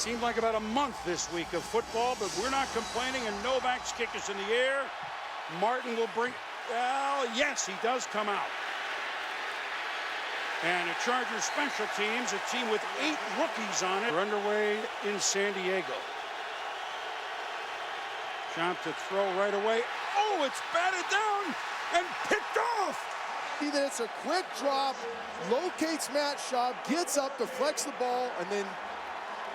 Seemed like about a month this week of football, but we're not complaining, and Novak's kick is in the air. Martin will bring, well, yes, he does come out. And the Chargers special teams, a team with 8 rookies on it, are underway in San Diego. Jump to throw right away. Oh, it's batted down and picked off. That it's a quick drop, locates Matt Schaub, gets up to flex the ball, and then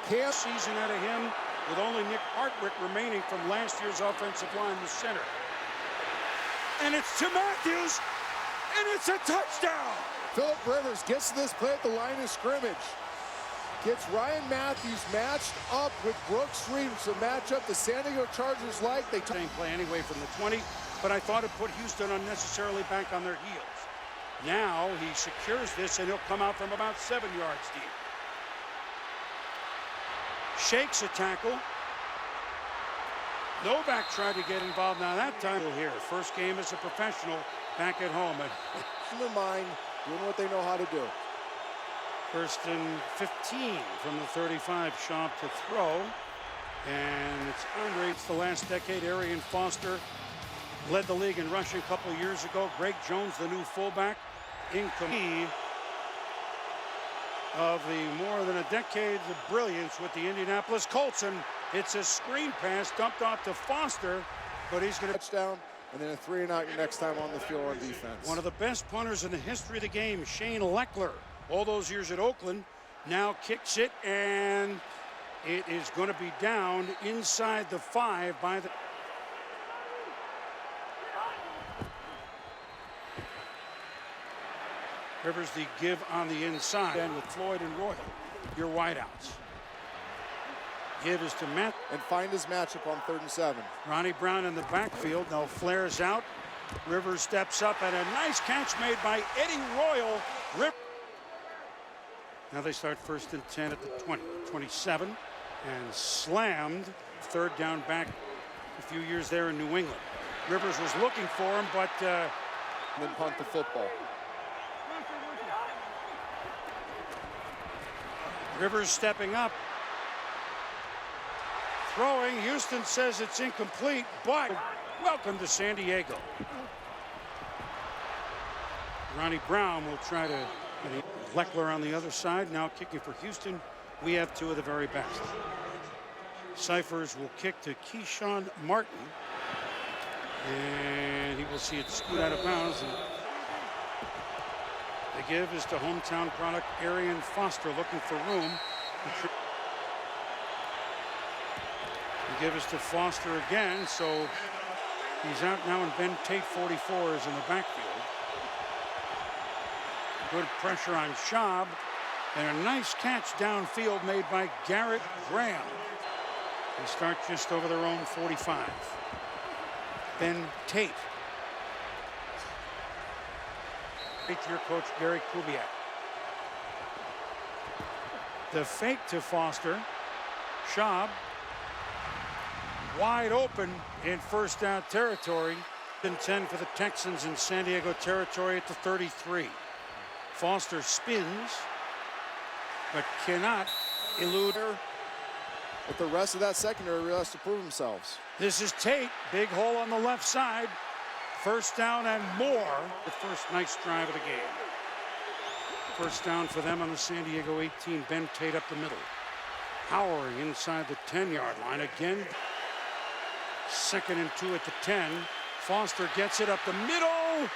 can't. Season out of him with only Nick Hartwick remaining from last year's offensive line in the center. And it's to Matthews, and it's a touchdown. Phillip Rivers gets to this play at the line of scrimmage. Gets Ryan Matthews matched up with Brooks Reed to match up the San Diego Chargers like they same play anyway from the 20, but I thought it put Houston unnecessarily back on their heels. Now he secures this, and he'll come out from about 7 yards deep. Shakes a tackle. Novak tried to get involved. Now that time here, first game as a professional back at home. In their mind, doing what they know how to do. First and 15 from the 35. Schaub to throw, and it's Andre. It's the last decade. Arian Foster led the league in rushing a couple of years ago. Greg Jones, the new fullback, incomplete of the more than a decade of brilliance with the Indianapolis Colts, and it's a screen pass dumped off to Foster, but he's going to touchdown, and then a 3-and-out next time on the field on defense. One of the best punters in the history of the game, Shane Leckler, all those years at Oakland, now kicks it, and it is going to be down inside the 5 by the. Rivers the give on the inside, and with Floyd and Royal, your wideouts. Give is to Matt. And find his matchup on 3rd and 7. Ronnie Brown in the backfield. Now flares out. Rivers steps up, and a nice catch made by Eddie Royal. Now they start 1st and 10 at the 20, 27, and slammed. 3rd down back a few years there in New England. Rivers was looking for him, but then punt the football. Rivers stepping up. Throwing. Houston says it's incomplete, but welcome to San Diego. Ronnie Brown will try to. Leckler on the other side, now kicking for Houston. We have 2 of the very best. Cyphers will kick to Keyshawn Martin, and he will see it scoot out of bounds. And the give is to hometown product Arian Foster, looking for room. The give is to Foster again, so he's out now, and Ben Tate, 44, is in the backfield. Good pressure on Schaub, and a nice catch downfield made by Garrett Graham. They start just over their own 45. Ben Tate. Your coach Gary Kubiak. The fake to Foster. Schaub wide open in 1st down territory. And 10 for the Texans in San Diego territory at the 33. Foster spins, but cannot elude her. But the rest of that secondary really has to prove themselves. This is Tate, big hole on the left side. 1st down and more. The first nice drive of the game. 1st down for them on the San Diego 18. Ben Tate up the middle. Powering inside the 10-yard line again. 2nd and 2 at the 10. Foster gets it up the middle,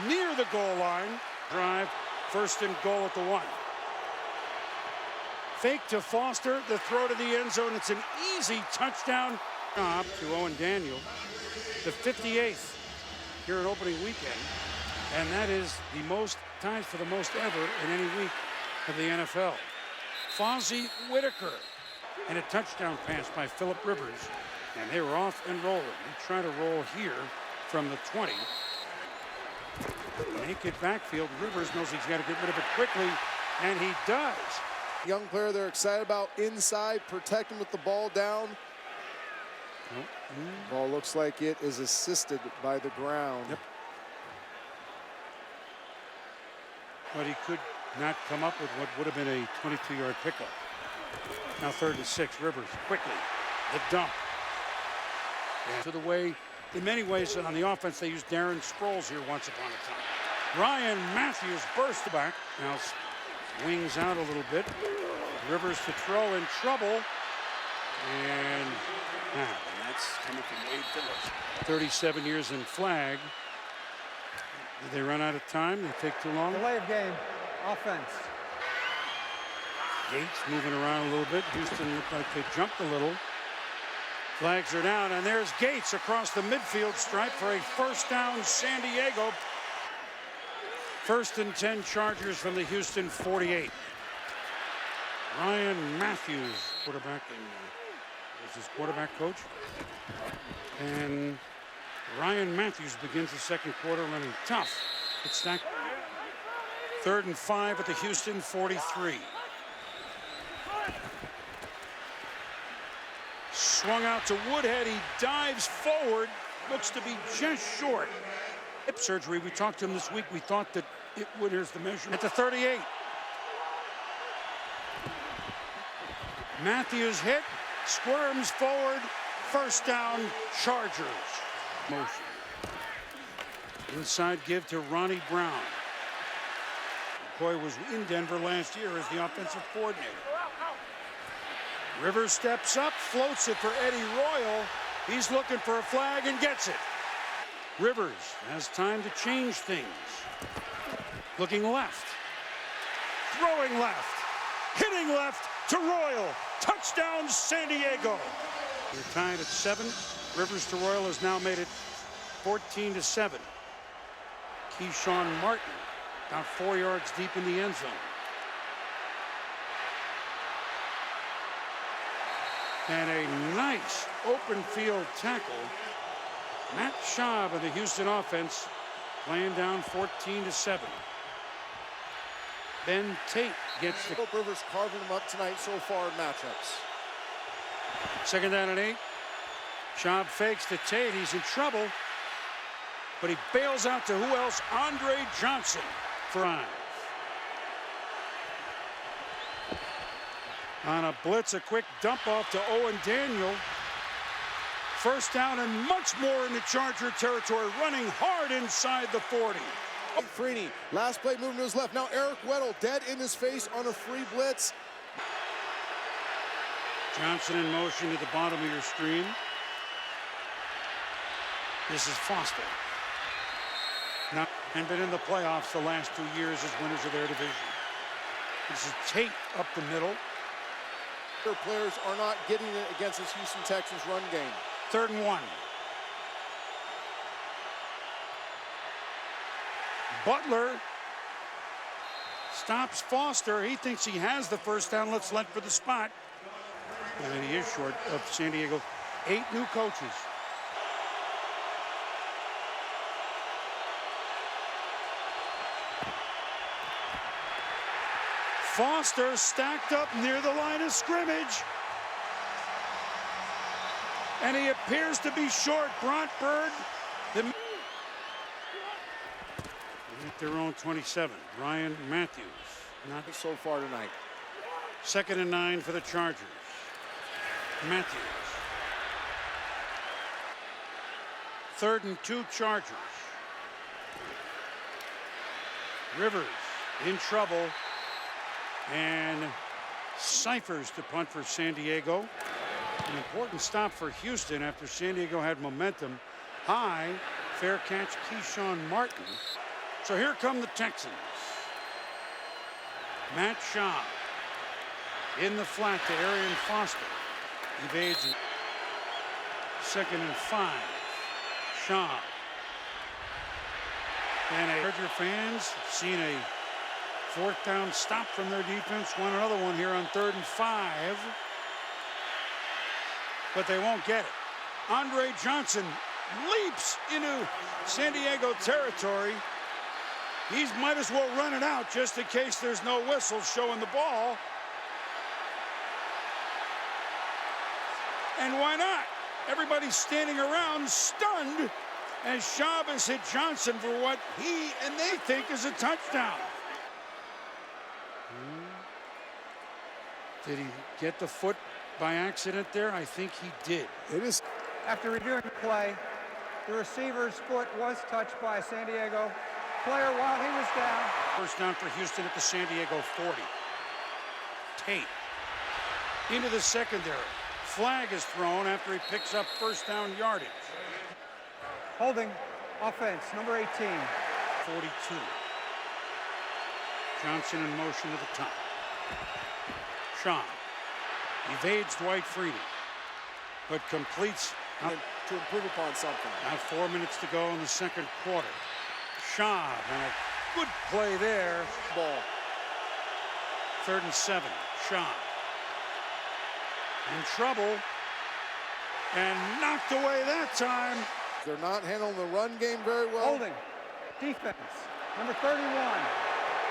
near the goal line. Drive. 1st and goal at the 1. Fake to Foster, the throw to the end zone. It's an easy touchdown. Up to Owen Daniel, the 58th here at opening weekend. And that is the most times for the most ever in any week of the NFL. Fozzie Whitaker, and a touchdown pass by Phillip Rivers. And they were off and rolling. They try to roll here from the 20. Naked backfield. Rivers knows he's got to get rid of it quickly, and he does. Young player they're excited about inside, protect him with the ball down. Ball looks like it is assisted by the ground. Yep. But he could not come up with what would have been a 22-yard pickup. Now 3rd and 6. Rivers quickly. The dump. And to the way, in many ways, on the offense, they used Darren Sproles here once upon a time. Ryan Matthews burst back. Now wings out a little bit. Rivers to throw, in trouble. And that's coming from Wade Phillips. 37 years in flag. Did they run out of time? They take too long? Delay of game. Offense. Gates moving around a little bit. Houston looked like they jumped a little. Flags are down, and there's Gates across the midfield stripe for a first down, San Diego. 1st and 10 Chargers from the Houston 48. Ryan Matthews, quarterback, is his quarterback coach. And Ryan Matthews begins the 2nd quarter running tough. It's stacked. 3rd and 5 at the Houston 43. Swung out to Woodhead. He dives forward. Looks to be just short. Hip surgery. We talked to him this week. We thought that it would. Here's the measurement. At the 38. Matthews hit. Squirms forward. First down, Chargers. Motion. Inside give to Ronnie Brown. McCoy was in Denver last year as the offensive coordinator. Rivers steps up, floats it for Eddie Royal. He's looking for a flag and gets it. Rivers has time to change things. Looking left. Throwing left. Hitting left to Royal. Touchdown, San Diego. They're tied at 7. Rivers to Royal has now made it 14-7. Keyshawn Martin about 4 yards deep in the end zone. And a nice open field tackle. Matt Schaub of the Houston offense playing down 14-7. Ben Tate gets the... Rivers carving them up tonight so far in matchups. 2nd down and 8. Schaub fakes to Tate. He's in trouble. But he bails out to who else? Andre Johnson for 5. On a blitz, a quick dump off to Owen Daniel. First down and much more in the Charger territory, running hard inside the 40. Freeney, last play moving to his left. Now Eric Weddle dead in his face on a free blitz. Johnson in motion at the bottom of your screen. This is Foster. Now, and been in the playoffs the last 2 years as winners of their division. This is Tate up the middle. Their players are not getting it against this Houston Texans run game. 3rd and 1. Butler stops Foster. He thinks he has the first down. Let's let for the spot. And he is short of San Diego. 8 new coaches. Foster stacked up near the line of scrimmage. And he appears to be short. Bront Bird. At their own 27. Ryan Matthews. Not So far tonight. 2nd and 9 for the Chargers. Matthews. 3rd and 2 Chargers. Rivers in trouble. And ciphers to punt for San Diego. An important stop for Houston after San Diego had momentum. High, fair catch, Keyshawn Martin. So here come the Texans. Matt Schaub in the flat to Arian Foster. Evades it. 2nd and 5. Schaub. And Charger fans seen a 4th down stop from their defense. Want another one here on 3rd and 5. But they won't get it. Andre Johnson leaps into San Diego territory. He might as well run it out just in case there's no whistle showing the ball. And why not? Everybody's standing around stunned as Schaub has hit Johnson for what he and they think is a touchdown. Did he get the foot by accident there? I think he did. It is. After reviewing the play, the receiver's foot was touched by a San Diego player while he was down. First down for Houston at the San Diego 40. Tate into the secondary. Flag is thrown after he picks up first down yardage. Holding offense, number 18. 42. Johnson in motion to the top. Sean evades Dwight Freeney, but completes To improve upon something. now 4 minutes to go in the second quarter. Sean and a good play there. Ball. 3rd and 7. Sean in trouble and knocked away that time. They're not handling the run game very well. Holding defense, number 31.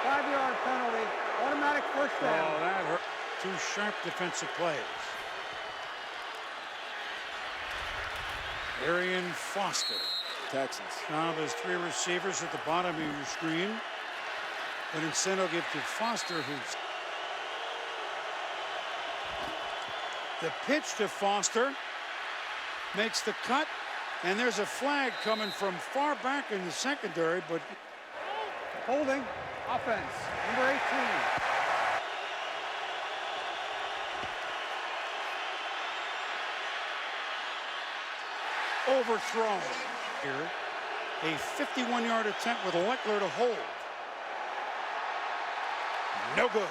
5-yard penalty, automatic first Oh, down. that hurt. 2 sharp defensive plays. Arian Foster. Texans. Now there's 3 receivers at the bottom of your screen. But instead I'll give to Foster, who's the pitch to Foster makes the cut, and there's a flag coming from far back in the secondary, but Holding offense, number 18. overthrown. Here, a 51-yard attempt with Leckler to hold. No good.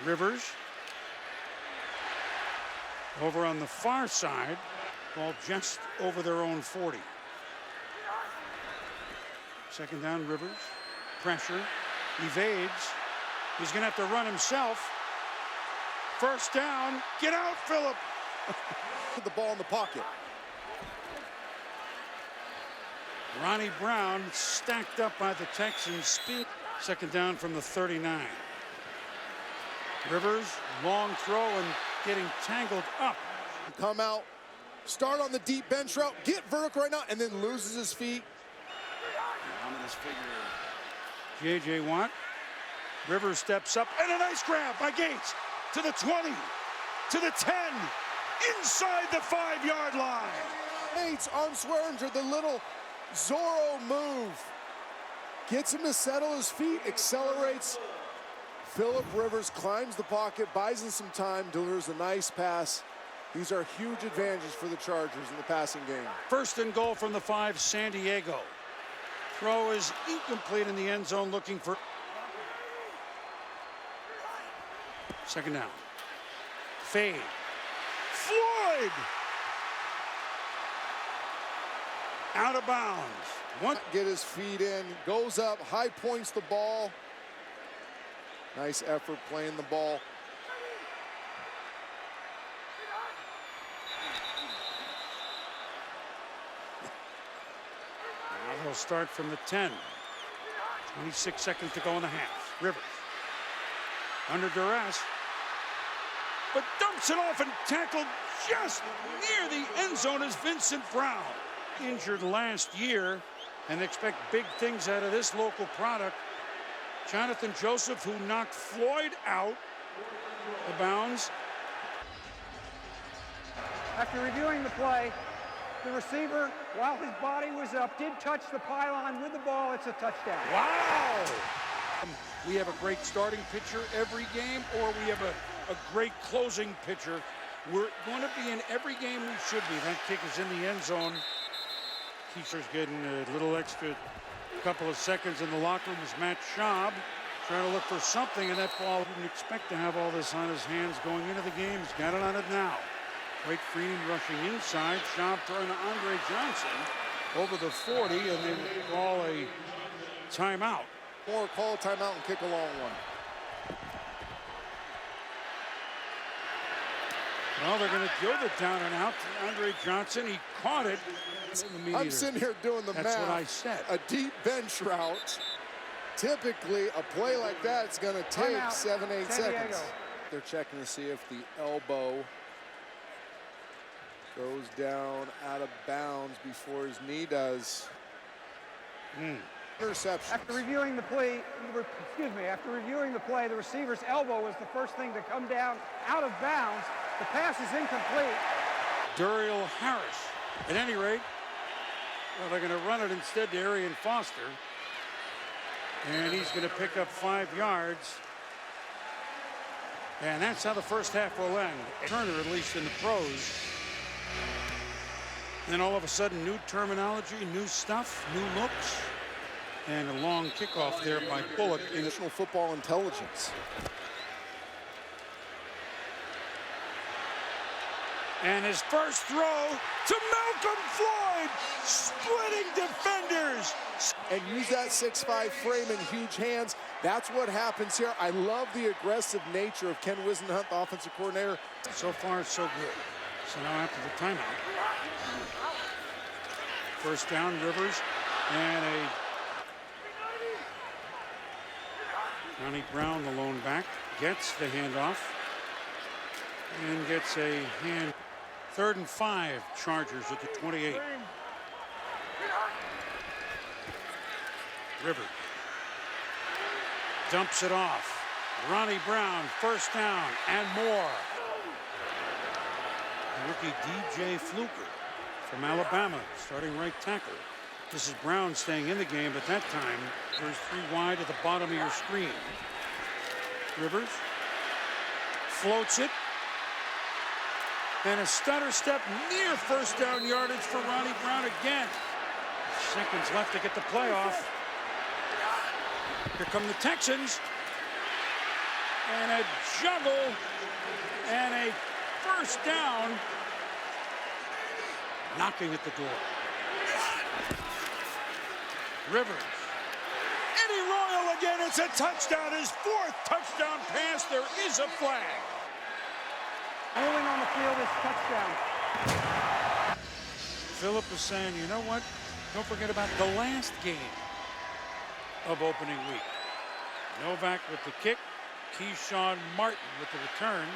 Rivers over on the far side, ball just over their own 40. Second down, Rivers. Pressure, evades. He's going to have to run himself. First down, get out, Phillip. Put the ball in the pocket. Ronnie Brown stacked up by the Texans. Speed. Second down from the 39. Rivers, long throw and getting tangled up. Come out, start on the deep bench route, get vertical right now, and then loses his feet. J.J. Watt. Rivers steps up, and a nice grab by Gates. To the 20, to the 10, inside the 5-yard line. Gates on Swearinger, the little Zorro move. Gets him to settle his feet, accelerates. Phillip Rivers climbs the pocket, buys him some time, delivers a nice pass. These are huge advantages for the Chargers in the passing game. First and goal from the 5, San Diego. Throw is incomplete in the end zone, looking for second down. Fade. Floyd! Out of bounds. One. Get his feet in, goes up, high points the ball. Nice effort playing the ball. Now they'll start from the 10. 26 seconds to go in the half. Rivers under duress, but dumps it off and tackled just near the end zone as Vincent Brown. Injured last year and expect big things out of this local product. Jonathan Joseph, who knocked Floyd out of bounds. After reviewing the play, the receiver, while his body was up, did touch the pylon with the ball. It's a touchdown. Wow! We have a great starting pitcher every game, or we have a great closing pitcher. We're going to be in every game we should be. That kick is in the end zone. Keeper's getting a little extra couple of seconds in the locker room as Matt Schaub trying to look for something, and that ball didn't expect to have all this on his hands going into the game. He's got it on it now. Dwight Freeney rushing inside. Schaub throwing to Andre Johnson over the 40, and they call a timeout. Or call a timeout and kick a long one. Well, they're going to give it down and out to Andre Johnson. He caught it. I'm sitting here doing the math. That's what I said. A deep bench route. Typically, a play like that is going to take Timeout, 7-8 San Diego. seconds. They're checking to see if the elbow goes down out of bounds before his knee does. Interception. After reviewing the play, the receiver's elbow was the first thing to come down out of bounds. The pass is incomplete. Duriel Harris. At any rate, well, they're going to run it instead to Arian Foster. And he's going to pick up 5 yards. And that's how the first half will end. Turner, at least in the pros. Then all of a sudden, new terminology, new stuff, new looks. And a long kickoff there by Bullock. National Football Intelligence. And his first throw to Malcolm Floyd, splitting defenders. And use that 6'5" frame and huge hands. That's what happens here. I love the aggressive nature of Ken Wisenhunt, the offensive coordinator. So far, so good. So now after the timeout, first down, Rivers, and Ronnie Brown, the lone back, gets the handoff and gets a hand. 3rd and 5, Chargers at the 28. Rivers dumps it off. Ronnie Brown, first down and more. Rookie DJ Fluker from Alabama, starting right tackle. This is Brown staying in the game, but that time there's 3 wide at the bottom of your screen. Rivers floats it. And a stutter step near first down yardage for Ronnie Brown again. Seconds left to get the playoff. Here come the Texans. And a juggle and a first down. Knocking at the door. Rivers. Eddie Royal again. It's a touchdown. His 4th touchdown pass. There is a flag. Moving on the field is touchdown. Philip is saying, you know what? Don't forget about the last game of opening week. Novak with the kick. Keyshawn Martin with the return.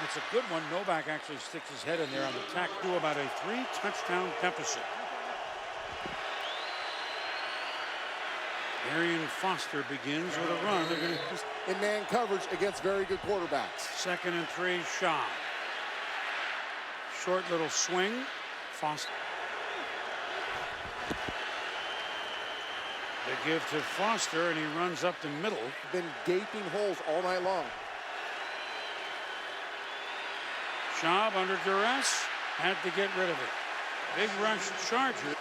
It's a good one. Novak actually sticks his head in there on the tack to about a 3-touchdown deficit. Arian Foster begins with a run. They're going to in man coverage against very good quarterbacks. 2nd and 3, Shaw. Short little swing. Foster. They give to Foster, and he runs up the middle. Been gaping holes all night long. Schaub under duress, had to get rid of it. Big rush Charger.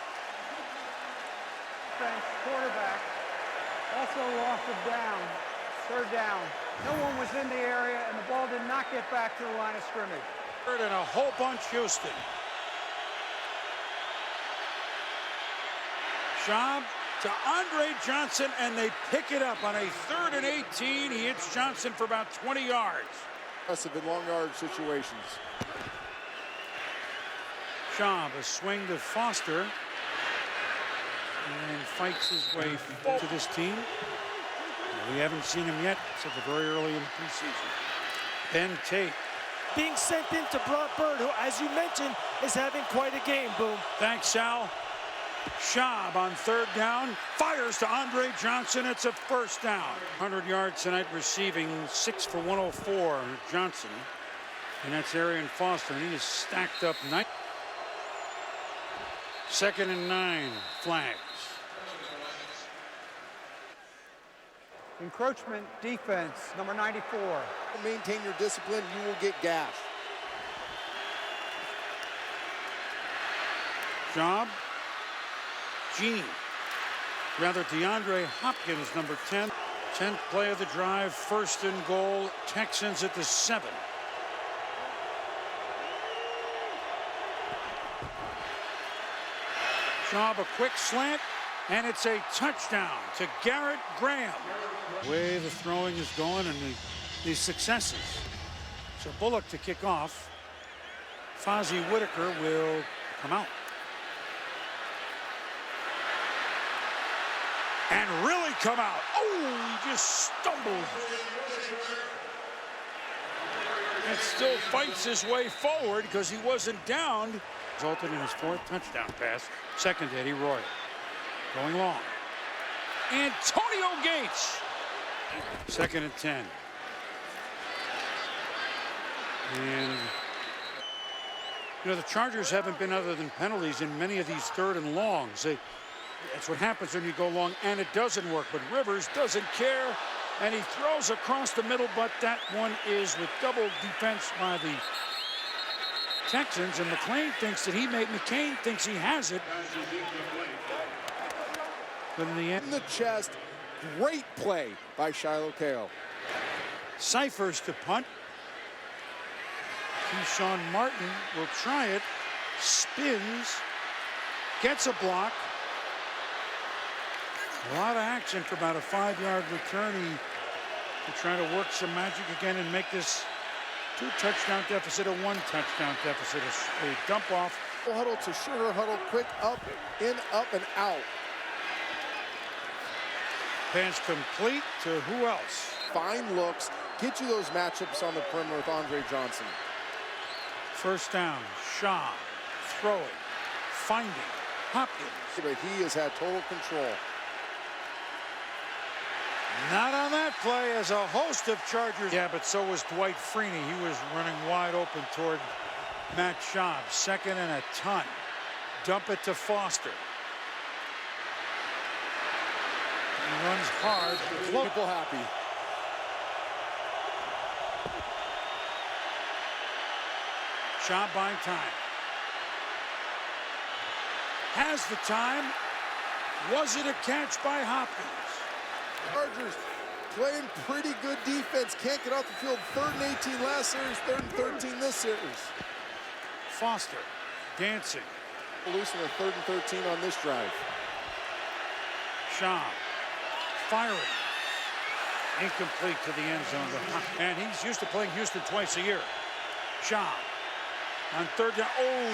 Quarterback also lost a down. 3rd down. No one was in the area, and the ball did not get back to the line of scrimmage. 3rd and a whole bunch, Houston. Schaub to Andre Johnson, and they pick it up on a 3rd and 18. He hits Johnson for about 20 yards. Impressive in long yard situations. Schaub, a swing to Foster, and fights his way to this team. We haven't seen him yet, except very early in the preseason. Ben Tate. Being sent in to Brock Bird, who, as you mentioned, is having quite a game, Boom. Thanks, Sal. Schaub on 3rd down, fires to Andre Johnson. It's a first down. 100 yards tonight receiving, 6 for 104, Johnson. And that's Arian Foster, and he is stacked up nice. 2nd and 9, flags. Encroachment defense, number 94. Maintain your discipline, you will get gashed. Job. DeAndre Hopkins, number 10. 10th play of the drive, 1st and goal. Texans at the 7. Job, a quick slant, and it's a touchdown to Garrett Graham. The way the throwing is going and the successes. So Bullock to kick off. Fozzie Whitaker will come out. And really come out. Oh, he just stumbled. And still fights his way forward because he wasn't downed. Resulted in his 4th touchdown pass. 2nd to Eddie Royal. Going long. Antonio Gates. 2nd and 10. And you know, the Chargers haven't been other than penalties in many of these 3rd and longs. That's what happens when you go long and it doesn't work. But Rivers doesn't care, and he throws across the middle, but that one is with double defense by the Texans, and McCain thinks he has it. But in the end, In the chest, great play by Shiloh Kao. Cyphers to punt. Keyshawn Martin will try it, spins, gets a block. A lot of action for about a 5-yard return. He trying to work some magic again and make this 2-touchdown deficit a 1-touchdown deficit. A dump off. Huddle to sugar huddle, quick up, in, up, and out. Pass complete to who else? Fine looks, get you those matchups on the perimeter with Andre Johnson. 1st down, Shaw throwing, finding Hopkins. But he has had total control. Not on that play, as a host of Chargers. Yeah, but so was Dwight Freeney. He was running wide open toward Matt Schaub. 2nd and a ton. Dump it to Foster. He runs hard. People happy. Schaub buying time. Has the time. Was it a catch by Hopkins? Chargers playing pretty good defense. Can't get off the field. 3rd and 18 last series, 3rd and 13 this series. Foster dancing. Losing a 3rd and 13 on this drive. Schaub firing. Incomplete to the end zone. And he's used to playing Houston twice a year. Schaub on 3rd down. Oh!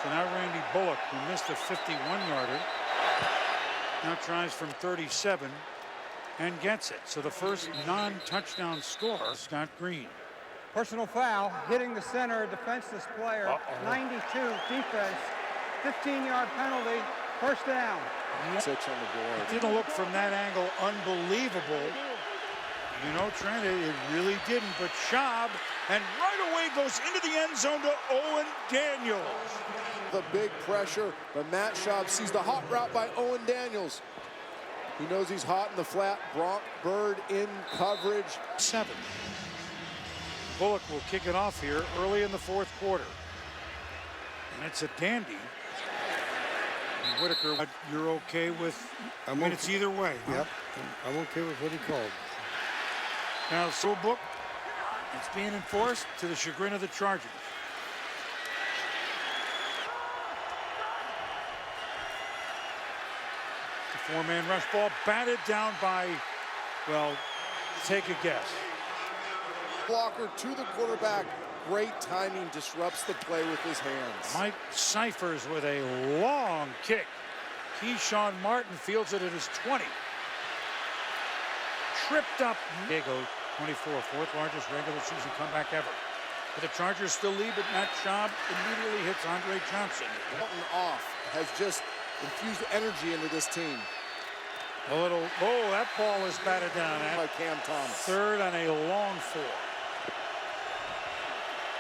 So now Randy Bullock, who missed a 51-yarder, now tries from 37 and gets it. So the first non-touchdown score, Scott Green. Personal foul, hitting the center, defenseless player. 92 defense, 15-yard penalty, 1st down. 6 on the board. It didn't look from that angle unbelievable. You know, Trent, it really didn't. But Schaub, and right away goes into the end zone to Owen Daniels. The big pressure, but Matt Schaub sees the hot route by Owen Daniels. He knows he's hot in the flat. Bronk Bird in coverage. 7. Bullock will kick it off here early in the 4th quarter. And it's a dandy. And Whitaker, you're okay with, I mean, it's either way. Huh? Yep, I'm okay with what he called. Now, so book, it's being enforced to the chagrin of the Chargers. The 4-man rush ball batted down by, well, take a guess. Blocker to the quarterback. Great timing, disrupts the play with his hands. Mike Cyphers with a long kick. Keyshawn Martin fields it at his 20. Tripped up. Diego, 24, 4th largest regular season comeback ever. But the Chargers still lead, but Matt Schaub immediately hits Andre Johnson. Walton off has just infused energy into this team. A little, oh, that ball is batted down. By Cam Thomas. 3rd on a long 4.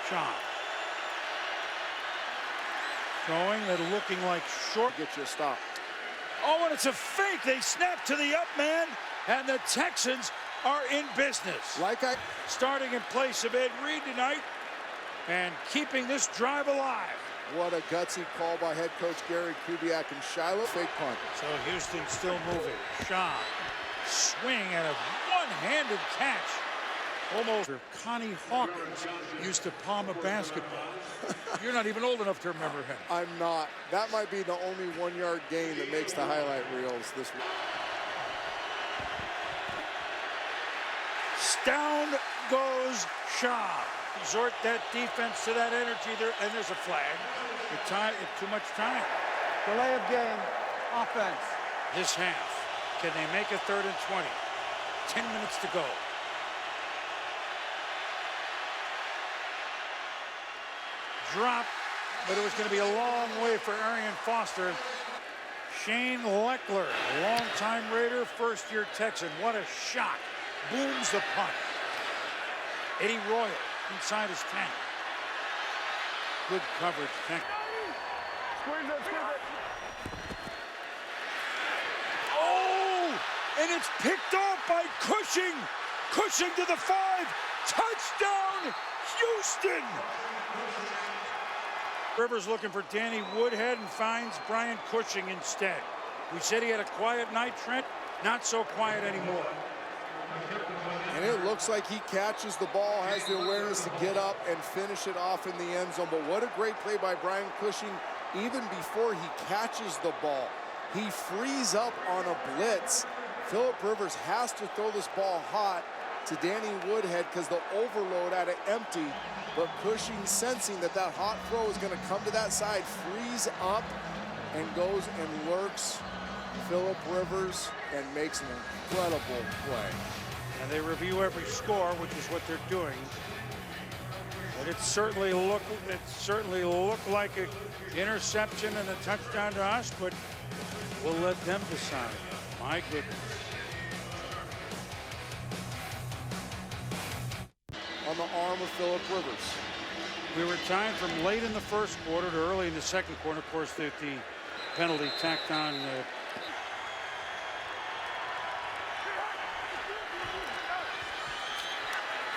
Schaub. Throwing and looking like short. Get you a stop. Oh, and it's a fake. They snap to the up man, and the Texans are in business. Starting in place of Ed Reed tonight and keeping this drive alive. What a gutsy call by head coach Gary Kubiak and Shiloh. Fake punt. So Houston still moving. Schaub swing and a one-handed catch. Almost. Connie Hawkins used to palm a basketball. You're not even old enough to remember him. I'm not. That might be the only 1-yard gain that makes the highlight reels this week. Down goes Schaub. Exhort that defense to that energy there, and there's a flag. Too much time. Delay of game, offense. This half. Can they make it 3rd and 20? 10 minutes to go. Drop, but it was going to be a long way for Arian Foster. Shane Leckler, longtime Raider, first-year Texan. What a shot. Booms the punt. Eddie Royal inside his 10. Good coverage. Oh, and it's picked off by Cushing. Cushing to the 5. Touchdown, Houston. Rivers looking for Danny Woodhead and finds Brian Cushing instead. We said he had a quiet night, Trent. Not so quiet anymore. And it looks like he catches the ball, has the awareness to get up and finish it off in the end zone. But what a great play by Brian Cushing even before he catches the ball. He frees up on a blitz. Phillip Rivers has to throw this ball hot to Danny Woodhead because the overload at it empty. But Cushing, sensing that that hot throw is going to come to that side, frees up and goes and lurks Phillip Rivers and makes an incredible play. And they review every score, which is what they're doing. But it certainly looked like an interception and a touchdown to us, but we'll let them decide. My goodness. On the arm of Phillip Rivers. We were tied from late in the first quarter to early in the second quarter. Of course, the penalty tacked on.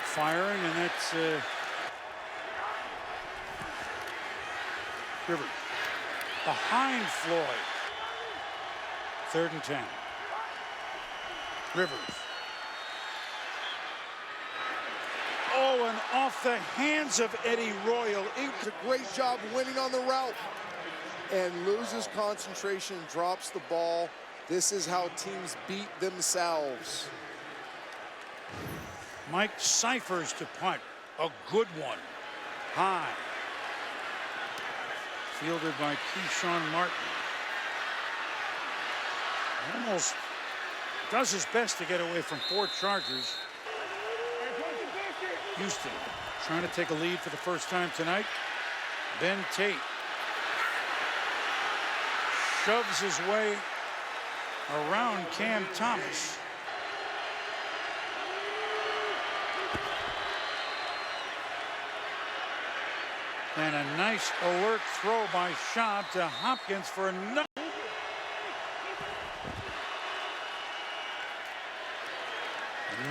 Firing, and that's Rivers behind Floyd. 3rd and 10. Rivers. Oh, and off the hands of Eddie Royal. It's a great job winning on the route and loses concentration, drops the ball. This is how teams beat themselves. Mike Cyphers to punt. A good one. High. Fielded by Keyshawn Martin. Almost does his best to get away from 4 Chargers. Houston trying to take a lead for the first time tonight. Ben Tate shoves his way around Cam Thomas. And a nice alert throw by Schaub to Hopkins for another.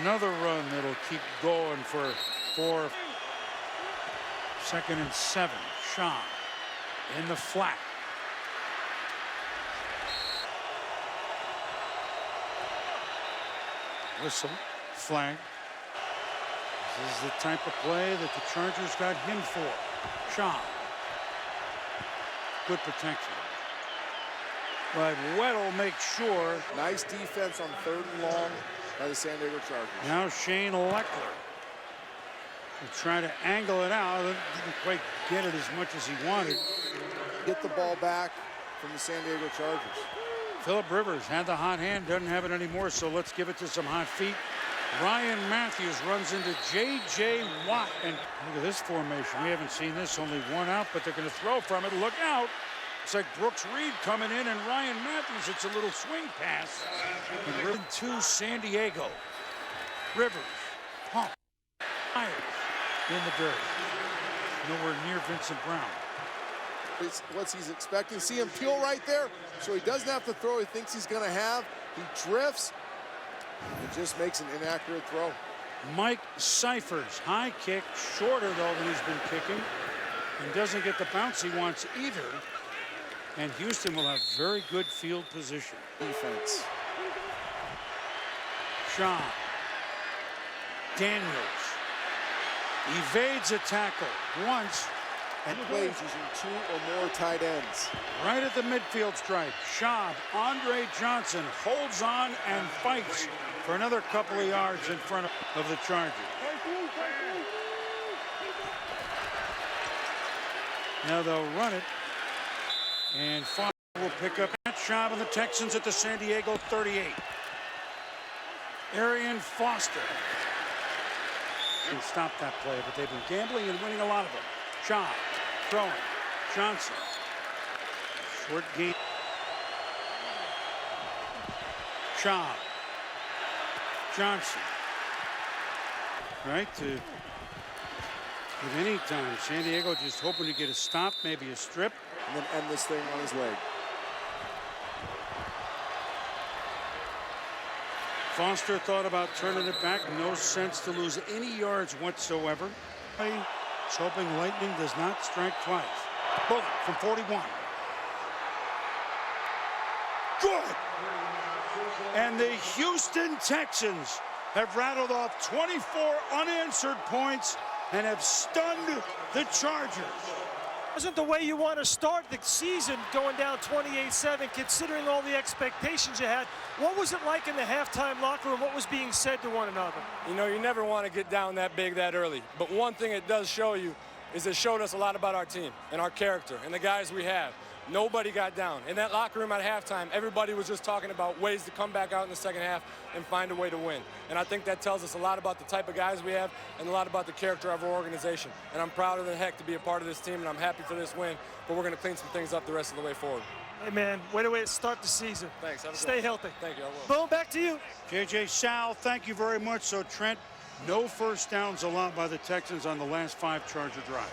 Another run that'll keep going for 2nd and 7. Schaub in the flat. Whistle, flag. This is the type of play that the Chargers got him for. Schaub. Good protection. But Weddle makes sure. Nice defense on 3rd and long by the San Diego Chargers. Now Shane Leckler will try to angle it out. Didn't quite get it as much as he wanted. Get the ball back from the San Diego Chargers. Phillip Rivers had the hot hand, doesn't have it anymore, so let's give it to some hot feet. Ryan Matthews runs into J.J. Watt. And look at this formation. We haven't seen this, only one out, but they're going to throw from it. Look out. It's like Brooks Reed coming in, and Ryan Matthews, it's a little swing pass. And we're to San Diego. Rivers, pump, fires in the dirt. Nowhere near Vincent Brown. It's what he's expecting. See him peel right there, so he doesn't have to throw he thinks he's going to have. He drifts. It just makes an inaccurate throw. Mike Cyphers, high kick, shorter though than he's been kicking, and doesn't get the bounce he wants either. And Houston will have very good field position. Defense. Schaub. Daniels evades a tackle once. And plays using 2 or more tight ends. Right at the midfield stripe. Schaub, Andre Johnson holds on and fights for another couple of yards in front of the Chargers. Now they'll run it. And Foster will pick up that Schaub and the Texans at the San Diego 38. Arian Foster can stop that play, but they've been gambling and winning a lot of them. Schaub throwing. Johnson. Short game. Shaw. Johnson. Right to at any time. San Diego just hoping to get a stop, maybe a strip. And then end this thing on his leg. Foster thought about turning it back. No sense to lose any yards whatsoever. He's hoping lightning does not strike twice. Bullock from 41. Good. And the Houston Texans have rattled off 24 unanswered points and have stunned the Chargers. Wasn't the way you want to start the season, going down 28-7, considering all the expectations you had. What was it like in the halftime locker room? What was being said to one another? You know, you never want to get down that big that early. But one thing it does show you is it showed us a lot about our team and our character and the guys we have. Nobody got down. In that locker room at halftime, everybody was just talking about ways to come back out in the second half and find a way to win. And I think that tells us a lot about the type of guys we have and a lot about the character of our organization. And I'm proud of the heck to be a part of this team, and I'm happy for this win. But we're going to clean some things up the rest of the way forward. Hey, man, way to start the season. Thanks. Have a good Stay one. healthy. Thank you. I will. Boom, back to you. J.J. Sal, thank you very much. So, Trent, no first downs allowed by the Texans on the last 5 Charger drives.